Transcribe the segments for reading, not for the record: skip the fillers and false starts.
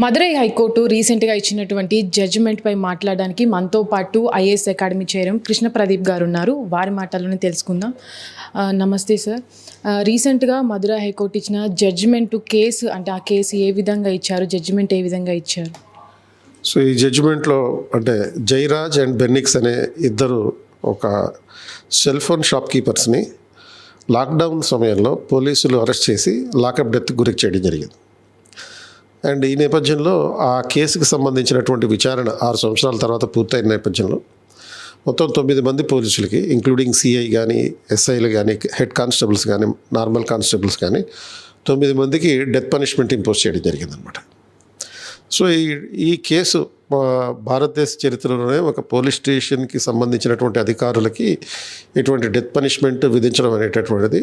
Madurai high court రీసెంట్గా ఇచ్చినటువంటి జడ్జిమెంట్పై మాట్లాడడానికి మనతో పాటు IAS academy chairman Krishna Pradeep గారు ఉన్నారు. వారి మాటలను తెలుసుకుందాం. నమస్తే సార్. రీసెంట్గా మదురై హైకోర్టు ఇచ్చిన జడ్జిమెంట్ కేసు అంటే ఆ కేసు ఏ విధంగా ఇచ్చారు, జడ్జిమెంట్ ఏ విధంగా ఇచ్చారు? సో ఈ జడ్జిమెంట్లో అంటే జయరాజ్ అండ్ బెన్నిక్స్ అనే ఇద్దరు ఒక సెల్ ఫోన్ షాప్ కీపర్స్ని లాక్డౌన్ సమయంలో పోలీసులు అరెస్ట్ చేసి లాకప్ డెత్కి గురి చేయడం జరిగింది. అండ్ ఈ నేపథ్యంలో ఆ కేసుకు సంబంధించినటువంటి విచారణ 6 సంవత్సరాల తర్వాత పూర్తయిన నేపథ్యంలో మొత్తం 9 మంది పోలీసులకి ఇంక్లూడింగ్ సిఐ కానీ, ఎస్ఐలు కానీ, హెడ్ కానిస్టేబుల్స్ కానీ, నార్మల్ కానిస్టేబుల్స్ కానీ 9 మందికి డెత్ పనిష్మెంట్ ఇంపోజ్ చేయడం జరిగిందనమాట. సో ఈ కేసు భారతదేశ చరిత్రలోనే ఒక పోలీస్ స్టేషన్కి సంబంధించినటువంటి అధికారులకి ఇటువంటి డెత్ పనిష్మెంట్ విధించడం అనేటటువంటిది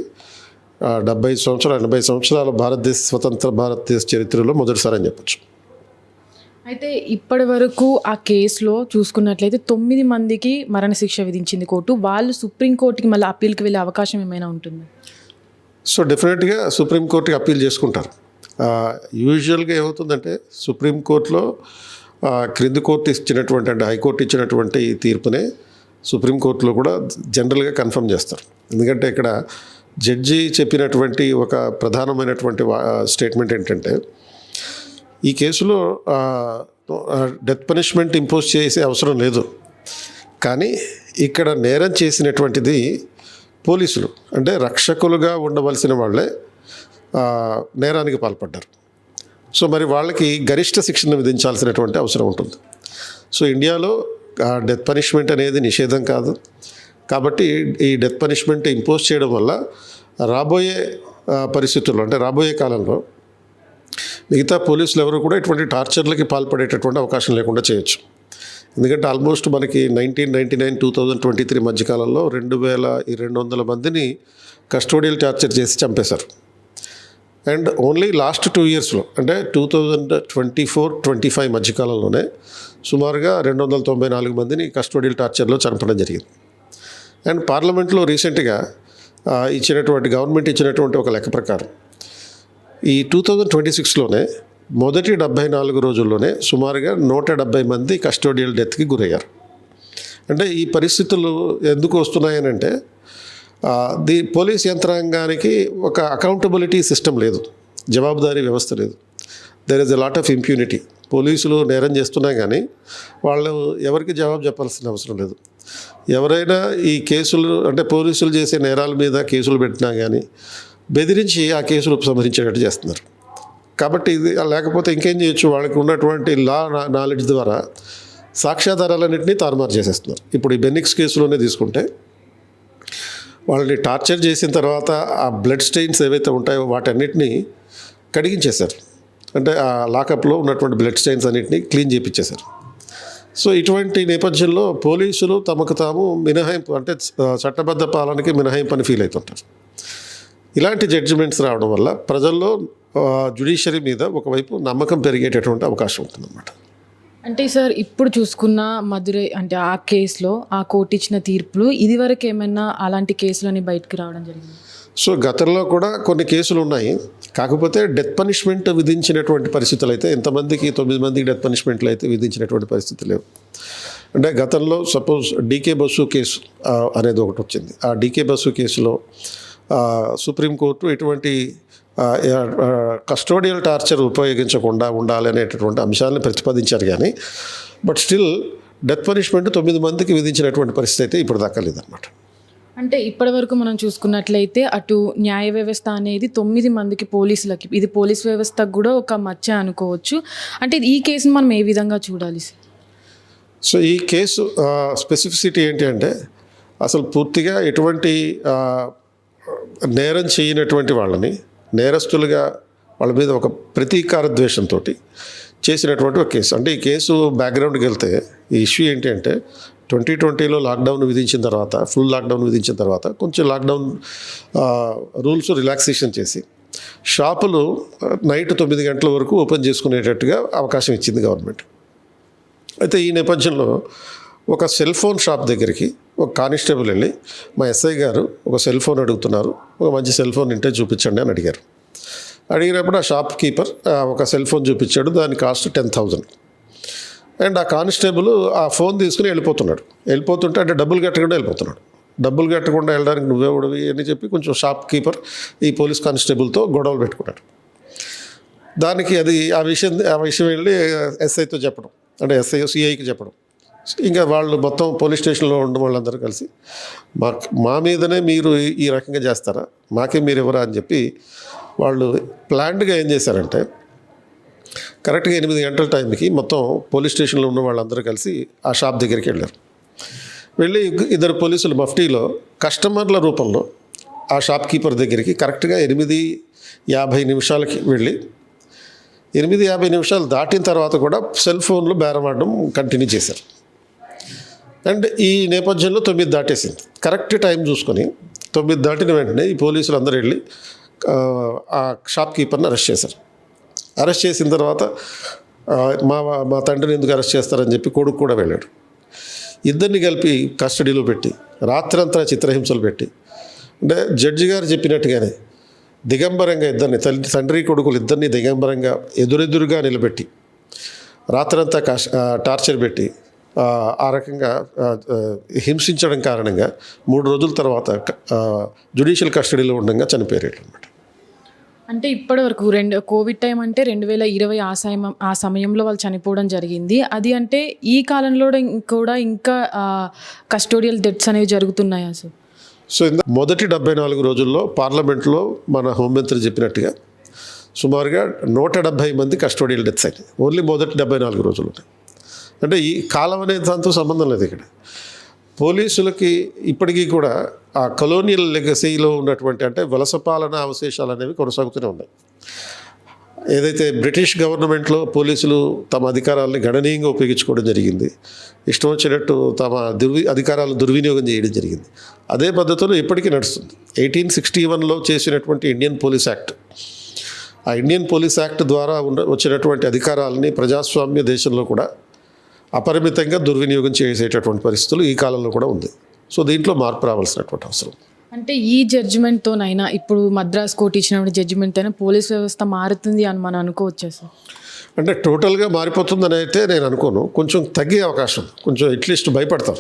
80 సంవత్సరాలు 80 సంవత్సరాల స్వతంత్ర భారతదేశ చరిత్రలో మొదటిసారి అని చెప్పచ్చు. అయితే ఇప్పటి వరకు ఆ కేసులో చూసుకున్నట్లయితే 9 మందికి మరణశిక్ష విధించింది కోర్టు. వాళ్ళు సుప్రీంకోర్టుకి మళ్ళీ అప్పీల్కి వెళ్ళే అవకాశం ఏమైనా ఉంటుంది? సో డెఫినెట్గా సుప్రీంకోర్టుకి అప్పీల్ చేసుకుంటారు. యూజువల్గా ఏమవుతుందంటే సుప్రీంకోర్టులో క్రింది కోర్టు ఇచ్చినటువంటి అంటే హైకోర్టు ఇచ్చినటువంటి తీర్పునే సుప్రీంకోర్టులో కూడా జనరల్గా కన్ఫర్మ్ చేస్తారు. ఎందుకంటే ఇక్కడ జడ్జి చెప్పినటువంటి ఒక ప్రధానమైనటువంటి స్టేట్మెంట్ ఏంటంటే ఈ కేసులో డెత్ పనిష్మెంట్ ఇంపోజ్ చేసే అవసరం లేదు, కానీ ఇక్కడ నేరం చేసినటువంటిది పోలీసులు అంటే రక్షకులుగా ఉండవలసిన వాళ్ళే నేరానికి పాల్పడ్డారు. సో మరి వాళ్ళకి గరిష్ట శిక్షను విధించాల్సినటువంటి అవసరం ఉంటుంది. సో ఇండియాలో డెత్ పనిష్మెంట్ అనేది నిషేధం కాదు. కాబట్టి ఈ డెత్ పనిష్మెంట్ ఇంపోజ్ చేయడం వల్ల రాబోయే పరిస్థితుల్లో అంటే రాబోయే కాలంలో మిగతా పోలీసులు ఎవరు కూడా ఇటువంటి టార్చర్లకి పాల్పడేటటువంటి అవకాశం లేకుండా చేయొచ్చు. ఎందుకంటే ఆల్మోస్ట్ మనకి 1999, 2023 మధ్యకాలంలో 2200 మందిని కస్టోడియల్ టార్చర్ చేసి చంపేశారు. అండ్ ఓన్లీ లాస్ట్ 2 ఇయర్స్లో అంటే 2024-25 మధ్యకాలంలోనే సుమారుగా 294 మందిని కస్టోడియల్ టార్చర్లో చంపడం జరిగింది. అండ్ పార్లమెంట్లో రీసెంట్గా గవర్నమెంట్ ఇచ్చినటువంటి ఒక లెక్క ప్రకారం ఈ 2026లోనే మొదటి 74 రోజుల్లోనే సుమారుగా 170 మంది కస్టోడియల్ డెత్కి గురయ్యారు. అంటే ఈ పరిస్థితులు ఎందుకు వస్తున్నాయనంటే పోలీస్ యంత్రాంగానికి ఒక అకౌంటబిలిటీ సిస్టమ్ లేదు, జవాబుదారీ వ్యవస్థ లేదు. There is a lot of impunity. పోలీసులు నేరం చేస్తున్నా కానీ వాళ్ళు ఎవరికి జవాబు చెప్పాల్సిన అవసరం లేదు. ఎవరైనా ఈ కేసులు అంటే పోలీసులు చేసే నేరాల మీద కేసులు పెట్టినా కానీ బెదిరించి ఆ కేసులు ఉపసంహరించేటట్టు చేస్తున్నారు. కాబట్టి ఇది లేకపోతే ఇంకేం చేయొచ్చు, వాళ్ళకి ఉన్నటువంటి నాలెడ్జ్ ద్వారా సాక్ష్యాధారాలన్నింటినీ తారుమారు చేసేస్తున్నారు. ఇప్పుడు ఈ బెన్నిక్స్ కేసులోనే తీసుకుంటే వాళ్ళని టార్చర్ చేసిన తర్వాత ఆ బ్లడ్ స్టెయిన్స్ ఏవైతే ఉంటాయో వాటన్నిటినీ కడిగించేశారు. అంటే ఆ లాకప్లో ఉన్నటువంటి బ్లడ్ స్టెయిన్స్ అన్నింటినీ క్లీన్ చేయించేశారు. సో ఇటువంటి నేపథ్యంలో పోలీసులు తమకు తాము మినహాయింపు అంటే చట్టబద్ధ పాలనకి మినహాయింపు అని ఫీల్ అవుతుంటారు. ఇలాంటి జడ్జిమెంట్స్ రావడం వల్ల ప్రజల్లో జ్యుడిషియరీ మీద ఒకవైపు నమ్మకం పెరిగేటటువంటి అవకాశం ఉంటుందన్నమాట. అంటే సార్ ఇప్పుడు చూసుకున్న మదురై అంటే ఆ కేసులో ఆ కోర్టు ఇచ్చిన తీర్పులు ఇదివరకు ఏమైనా అలాంటి కేసులని బయటకు రావడం జరిగింది? సో గతంలో కూడా కొన్ని కేసులు ఉన్నాయి. కాకపోతే డెత్ పనిష్మెంట్ విధించినటువంటి పరిస్థితులు అయితే ఎంతమందికి 9 మందికి డెత్ పనిష్మెంట్లు అయితే విధించినటువంటి పరిస్థితి లేవు. అంటే గతంలో సపోజ్ డీకే బసు కేసు అనేది ఒకటి వచ్చింది. ఆ డీకే బసు కేసులో సుప్రీంకోర్టు ఎటువంటి కస్టోడియల్ టార్చర్ ఉపయోగించకుండా ఉండాలి అనేటటువంటి అంశాలను ప్రతిపాదించారు. కానీ బట్ స్టిల్ డెత్ పనిష్మెంట్ 9 మందికి విధించినటువంటి పరిస్థితి అయితే ఇప్పుడు దాకా లేదన్నమాట. అంటే ఇప్పటి వరకు మనం చూసుకున్నట్లయితే అటు న్యాయ వ్యవస్థ అనేది 9 మందికి పోలీసులకి, ఇది పోలీస్ వ్యవస్థకు కూడా ఒక మచ్చ అనుకోవచ్చు. అంటే ఈ కేసును మనం ఏ విధంగా చూడాలి? సో ఈ కేసు స్పెసిఫిసిటీ ఏంటి అంటే అసలు పూర్తిగా ఎటువంటి నేరం చేయనటువంటి వాళ్ళని నేరస్తులుగా వాళ్ళ మీద ఒక ప్రతీకార ద్వేషంతో చేసినటువంటి ఒక కేసు. అంటే ఈ కేసు బ్యాక్గ్రౌండ్కి వెళ్తే ఈ ఇష్యూ ఏంటి అంటే 2020లో లాక్డౌన్ విధించిన తర్వాత, ఫుల్ లాక్డౌన్ విధించిన తర్వాత కొంచెం లాక్డౌన్ రూల్స్ రిలాక్సేషన్ చేసి షాపులు నైట్ 9 గంటల వరకు ఓపెన్ చేసుకునేటట్టుగా అవకాశం ఇచ్చింది గవర్నమెంట్. అయితే ఈ నేపథ్యంలో ఒక సెల్ ఫోన్ షాప్ దగ్గరికి ఒక కానిస్టేబుల్ వెళ్ళి మా ఎస్ఐ గారు ఒక సెల్ ఫోన్ అడుగుతున్నారు, ఒక మంచి సెల్ ఫోన్ ఉంటే చూపించండి అని అడిగారు. అడిగినప్పుడు ఆ షాప్ కీపర్ ఒక సెల్ ఫోన్ చూపించాడు, దాని కాస్ట్ 10,000. అండ్ ఆ కానిస్టేబుల్ ఆ ఫోన్ తీసుకుని వెళ్ళిపోతుంటే అంటే డబ్బులు కట్టకుండా వెళ్ళడానికి నువ్వెవడివి అని చెప్పి కొంచెం షాప్ కీపర్ ఈ పోలీస్ కానిస్టేబుల్తో గొడవలు పెట్టుకున్నాడు. దానికి ఆ విషయం వెళ్ళి ఎస్ఐతో చెప్పడం, అంటే ఎస్ఐ సిఐకి చెప్పడం. ఇంకా వాళ్ళు మొత్తం పోలీస్ స్టేషన్లో ఉన్న వాళ్ళందరూ కలిసి మా మీదనే మీరు ఈ రకంగా చేస్తారా, మాకే మీరు ఎవరా అని చెప్పి వాళ్ళు ప్లాన్డ్గా ఏం చేశారంటే కరెక్ట్గా 8 గంటల టైంకి మొత్తం పోలీస్ స్టేషన్లో ఉన్న వాళ్ళందరూ కలిసి ఆ షాప్ దగ్గరికి వెళ్ళి ఇద్దరు పోలీసులు మఫ్టీలో కస్టమర్ల రూపంలో ఆ షాప్ కీపర్ దగ్గరికి కరెక్ట్గా 8:50 వెళ్ళి 8:50 దాటిన తర్వాత కూడా సెల్ ఫోన్లో బేరమాడడం కంటిన్యూ చేశారు. అండ్ ఈ నేపథ్యంలో 9 దాటేసింది. కరెక్ట్ టైం చూసుకొని 9 దాటిన వెంటనే ఈ పోలీసులు అందరూ వెళ్ళి ఆ షాప్ కీపర్ని అరెస్ట్ చేశారు. అరెస్ట్ చేసిన తర్వాత మా తండ్రిని ఎందుకు అరెస్ట్ చేస్తారని చెప్పి కొడుకు కూడా వెళ్ళాడు. ఇద్దరిని కలిపి కస్టడీలో పెట్టి రాత్రంతా చిత్రహింసలు పెట్టి, అంటే జడ్జి గారు చెప్పినట్టుగానే దిగంబరంగా తండ్రి కొడుకులు ఇద్దరిని దిగంబరంగా ఎదురెదురుగా నిలబెట్టి రాత్రంతా టార్చర్ పెట్టి ఆ రకంగా హింసించడం కారణంగా 3 రోజుల తర్వాత జ్యుడిషియల్ కస్టడీలో ఉండగా చనిపోయారు అన్నమాట. అంటే ఇప్పటి వరకు కోవిడ్ టైం అంటే 2020 ఆ సమయంలో వాళ్ళు చనిపోవడం జరిగింది. అది అంటే ఈ కాలంలో కూడా ఇంకా కస్టోడియల్ డెత్స్ అనేవి జరుగుతున్నాయా సార్? సో మొదటి 74 రోజుల్లో పార్లమెంట్లో మన హోంమంత్రి చెప్పినట్టుగా సుమారుగా 170 మంది కస్టోడియల్ డెత్స్ అయినాయి ఓన్లీ మొదటి 74 రోజులు. అంటే ఈ కాలం అనే దాంతో సంబంధం లేదు. ఇక్కడ పోలీసులకి ఇప్పటికీ కూడా ఆ కలోనియల్ లెగసీలో ఉన్నటువంటి అంటే వలస పాలన అవశేషాలు అనేవి కొనసాగుతూనే ఉన్నాయి. ఏదైతే బ్రిటిష్ గవర్నమెంట్లో పోలీసులు తమ అధికారాలని గణనీయంగా ఉపయోగించుకోవడం జరిగింది, ఇష్టం వచ్చినట్టు తమ అధికారాలను దుర్వినియోగం చేయడం జరిగింది. అదే పద్ధతిలో ఇప్పటికీ నడుస్తుంది. 1861లో చేసినటువంటి ఇండియన్ పోలీస్ యాక్ట్, ఆ ఇండియన్ పోలీస్ యాక్ట్ ద్వారా వచ్చినటువంటి అధికారాలని ప్రజాస్వామ్య దేశంలో కూడా అపరిమితంగా దుర్వినియోగం చేసేటటువంటి పరిస్థితులు ఈ కాలంలో కూడా ఉంది. సో దీంట్లో మార్పు రావాల్సినటువంటి అవసరం. అంటే ఈ జడ్జిమెంట్తోనైనా ఇప్పుడు మద్రాస్ కోర్టు ఇచ్చినటువంటి జడ్జిమెంట్ అయినా పోలీస్ వ్యవస్థ మారుతుంది అని మనం అనుకోవచ్చా సార్? అంటే టోటల్గా మారిపోతుందని అయితే నేను అనుకోను. కొంచెం తగ్గే అవకాశం, కొంచెం అట్లీస్ట్ భయపడతాం.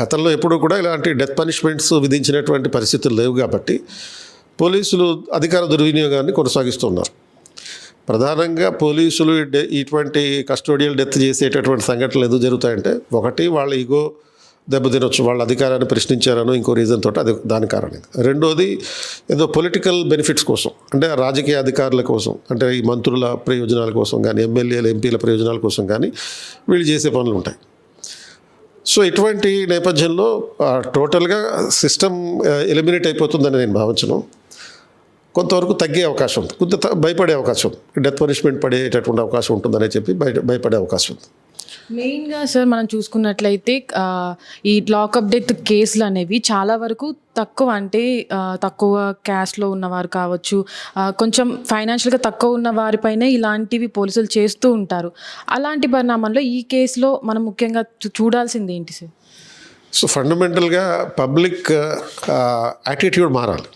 గతంలో ఎప్పుడూ కూడా ఇలాంటి డెత్ పనిష్మెంట్స్ విధించినటువంటి పరిస్థితులు లేవు కాబట్టి పోలీసులు అధికార దుర్వినియోగాన్ని కొనసాగిస్తున్నారు. ప్రధానంగా పోలీసులు ఇటువంటి కస్టోడియల్ డెత్ చేసేటటువంటి సంఘటనలు ఎందుకు జరుగుతాయంటే, ఒకటి వాళ్ళ ఈగో దెబ్బతినొచ్చు, వాళ్ళ అధికారాన్ని ప్రశ్నించారనో ఇంకో రీజన్ తోటి, అది దాని కారణంగా. రెండోది ఏదో పొలిటికల్ బెనిఫిట్స్ కోసం, అంటే రాజకీయ అధికారుల కోసం, అంటే ఈ మంత్రుల ప్రయోజనాల కోసం కానీ ఎమ్మెల్యేల ఎంపీల ప్రయోజనాల కోసం కానీ వీళ్ళు చేసే పనులు ఉంటాయి. సో ఇటువంటి నేపథ్యంలో టోటల్గా సిస్టమ్ ఎలిమినేట్ అయిపోతుందని నేను భావించను. కొంతవరకు తగ్గే అవకాశం ఉంది, కొంత భయపడే అవకాశం ఉంది, డెత్ పనిష్మెంట్ పడేటటువంటి అవకాశం ఉంటుందని చెప్పి భయపడే అవకాశం ఉంది. మెయిన్గా సార్ మనం చూసుకున్నట్లయితే ఈ లాకప్ డెత్ కేసులు అనేవి చాలా వరకు తక్కువ, అంటే తక్కువ క్యాస్ట్లో ఉన్నవారు కావచ్చు, కొంచెం ఫైనాన్షియల్గా తక్కువ ఉన్న వారిపైనే ఇలాంటివి పోలీసులు చేస్తూ ఉంటారు. అలాంటి పరిణామంలో ఈ కేసులో మనం ముఖ్యంగా చూడాల్సింది ఏంటి సార్? సో ఫండమెంటల్గా పబ్లిక్ యాటిట్యూడ్ మారాలి.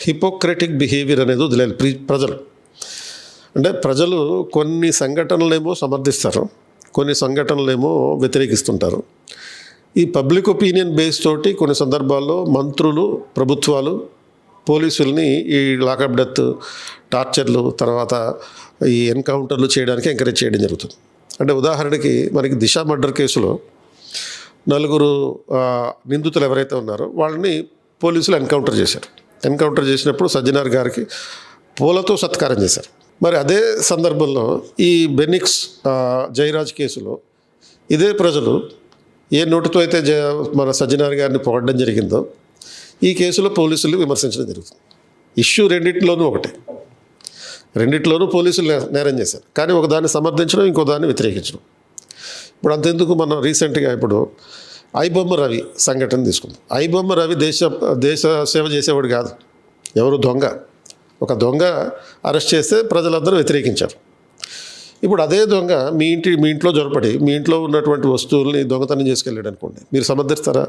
హిపోక్రటిక్ బిహేవియర్ అనేది వదిలేదు ప్రజలు. అంటే ప్రజలు కొన్ని సంఘటనలేమో సమర్థిస్తారు, కొన్ని సంఘటనలేమో వ్యతిరేకిస్తుంటారు. ఈ పబ్లిక్ ఒపీనియన్ బేస్ తోటి కొన్ని సందర్భాల్లో మంత్రులు, ప్రభుత్వాలు పోలీసుల్ని ఈ లాకప్ డెత్, టార్చర్లు, తర్వాత ఈ ఎన్కౌంటర్లు చేయడానికి ఎంకరేజ్ చేయడం జరుగుతుంది. అంటే ఉదాహరణకి మనకి దిశ మర్డర్ కేసులో 4 నిందితులు ఎవరైతే ఉన్నారో వాళ్ళని పోలీసులు ఎన్కౌంటర్ చేసినప్పుడు సజ్జనార్ గారికి పూలతో సత్కారం చేశారు. మరి అదే సందర్భంలో ఈ బెనిక్స్ జయరాజ్ కేసులో ఇదే ప్రజలు ఏ నోటితో అయితే మన సజ్జనార్ గారిని పొగడడం జరిగిందో ఈ కేసులో పోలీసులు విమర్శించడం జరుగుతుంది. ఇష్యూ రెండింటిలోనూ ఒకటే, రెండింటిలోనూ పోలీసులు నేరం చేశారు, కానీ ఒకదాన్ని సమర్థించడం, ఇంకో దాన్ని వ్యతిరేకించడం. ఇప్పుడు అంతెందుకు, మనం రీసెంట్గా ఇప్పుడు ఐబొమ్మ రవి సంఘటన తీసుకుందాం. ఐబొమ్మ రవి దేశ సేవ చేసేవాడు కాదు, ఎవరు దొంగ, ఒక దొంగ అరెస్ట్ చేస్తే ప్రజలందరూ వ్యతిరేకించారు. ఇప్పుడు అదే దొంగ మీ ఇంట్లో జొరపడి మీ ఇంట్లో ఉన్నటువంటి వస్తువుల్ని దొంగతనం చేసుకెళ్ళాడు అనుకోండి, మీరు సమర్థిస్తారా?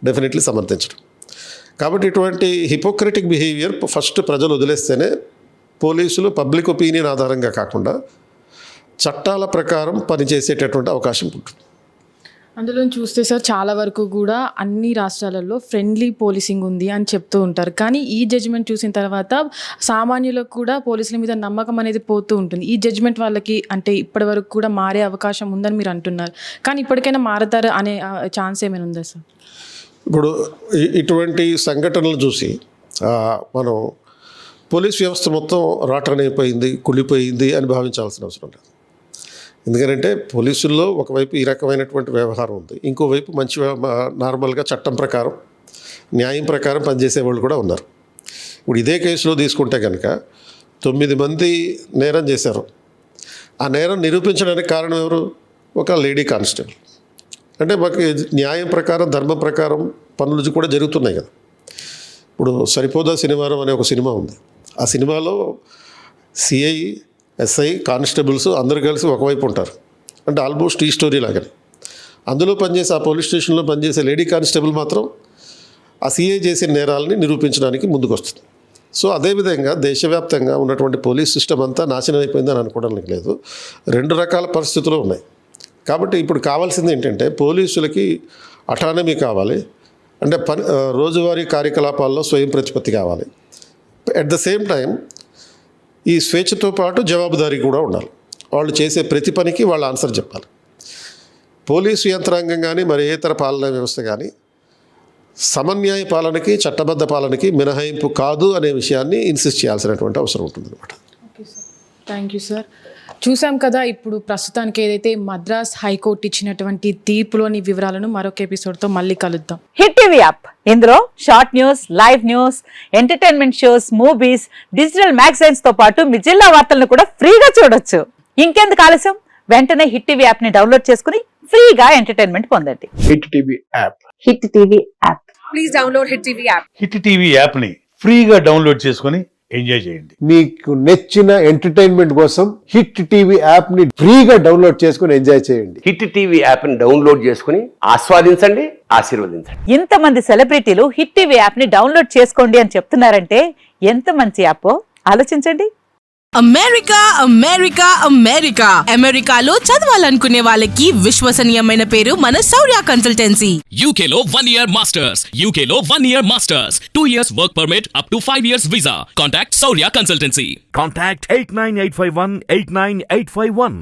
డెఫినెట్లీ సమర్థించడం. కాబట్టి ఇటువంటి హిపోక్రటిక్ బిహేవియర్ ఫస్ట్ ప్రజలు వదిలేస్తేనే పోలీసులు పబ్లిక్ ఒపీనియన్ ఆధారంగా కాకుండా చట్టాల ప్రకారం పనిచేసేటటువంటి అవకాశం ఉంటుంది. అందులో చూస్తే సార్ చాలా వరకు కూడా అన్ని రాష్ట్రాలలో ఫ్రెండ్లీ పోలీసింగ్ ఉంది అని చెప్తూ ఉంటారు. కానీ ఈ జడ్జిమెంట్ చూసిన తర్వాత సామాన్యులకు కూడా పోలీసుల మీద నమ్మకం అనేది పోతూ ఉంటుంది. ఈ జడ్జిమెంట్ వాళ్ళకి అంటే ఇప్పటి వరకు కూడా మారే అవకాశం ఉందని మీరు అంటున్నారు. కానీ ఇప్పటికైనా మారతారు అనే ఛాన్స్ ఏమైనా ఉందా సార్? ఇప్పుడు ఇటువంటి సంఘటనలు చూసి మనం పోలీస్ వ్యవస్థ మొత్తం రాటనైపోయింది, కుళ్ళిపోయింది అని భావించాల్సిన అవసరం లేదు. ఎందుకంటే పోలీసుల్లో ఒకవైపు ఈ రకమైనటువంటి వ్యవహారం ఉంది, ఇంకోవైపు మంచి నార్మల్గా చట్టం ప్రకారం న్యాయం ప్రకారం పనిచేసే వాళ్ళు కూడా ఉన్నారు. ఇప్పుడు ఇదే కేసులో తీసుకుంటే కనుక 9 మంది నేరం చేశారు. ఆ నేరం నిరూపించడానికి కారణం ఎవరు? ఒక లేడీ కానిస్టేబుల్. అంటే మాకు న్యాయం ప్రకారం ధర్మం ప్రకారం పనులు కూడా జరుగుతున్నాయి కదా. ఇప్పుడు సరిపోదా శనివారం అనే ఒక సినిమా ఉంది. ఆ సినిమాలో సిఐ, ఎస్ఐ, కానిస్టేబుల్స్ అందరూ కలిసి ఒకవైపు ఉంటారు. అంటే ఆల్మోస్ట్ ఈ స్టోరీ లాగానే అందులో పనిచేసే ఆ పోలీస్ స్టేషన్లో పనిచేసే లేడీ కానిస్టేబుల్ మాత్రం ఆ సిఐ చేసే నేరాలని నిరూపించడానికి ముందుకు వస్తుంది. సో అదేవిధంగా దేశవ్యాప్తంగా ఉన్నటువంటి పోలీస్ సిస్టమ్ అంతా నాశనం అయిపోయిందని అనుకోవడానికి లేదు. 2 రకాల పరిస్థితులు ఉన్నాయి. కాబట్టి ఇప్పుడు కావాల్సింది ఏంటంటే పోలీసులకి అటానమీ కావాలి, అంటే రోజువారీ కార్యకలాపాల్లో స్వయం ప్రతిపత్తి కావాలి. అట్ ద సేమ్ టైం ఈ స్వేచ్ఛతో పాటు జవాబుదారీ కూడా ఉండాలి. వాళ్ళు చేసే ప్రతి పనికి వాళ్ళు ఆన్సర్ చెప్పాలి. పోలీసు యంత్రాంగం కానీ మరి ఇతర పాలనా వ్యవస్థ కానీ సమన్యాయ పాలనకి, చట్టబద్ధ పాలనకి మినహాయింపు కాదు అనే విషయాన్ని ఇన్సిస్ట్ చేయాల్సినటువంటి అవసరం ఉంటుంది అనమాట. Okay sir, thank you sir. చూసాం కదా ఇప్పుడు ప్రస్తుతానికి ఏదైతే మద్రాస్ హైకోర్టు ఇచ్చినటువంటి తీర్పులోని వివరాలను మరొక ఎపిసోడ్తో మళ్ళీ కలుద్దాం. హిట్ టీవీ యాప్, ఇందులో short news, live news, entertainment shows, movies, digital magazines తో పాటు మీ జిల్లా వార్తలను కూడా ఫ్రీగా చూడొచ్చు. ఇంకెందుకు ఆలస్యం, వెంటనే హిట్ టీవీ యాప్ ని డౌన్లోడ్ చేసుకుని ఫ్రీగా ఎంటర్టైన్మెంట్ పొందండి. Hit TV app. Hit TV app. Please download hit TV app. Hit TV యాప్ని ఫ్రీగా డౌన్లోడ్ చేసుకొని ఎంజాయ్ చేయండి. మీకు నచ్చిన ఎంటర్టైన్మెంట్ కోసం హిట్ టీవీ యాప్ ని ఫ్రీగా డౌన్లోడ్ చేసుకుని ఎంజాయ్ చేయండి. హిట్ టీవీ యాప్ని డౌన్లోడ్ చేసుకుని ఆస్వాదించండి, ఆశీర్వదించండి. ఇంతమంది సెలబ్రిటీలు హిట్ టీవీ యాప్ ని డౌన్లోడ్ చేసుకోండి అని చెప్తున్నారంటే ఎంత మంచి యాప్ ఆలోచించండి. అమెరికా అమెరికా అమెరికా అమెరికాలో చదవాలనుకునే వాళ్ళకి విశ్వసనీయమైన పేరు మన శౌర్య కన్సల్టెన్సీ. UK లో 1 year masters. UK లో 1 year masters. 2 years work permit up to 5 years visa. Contact Saurya Consultancy. Contact 89851 89851.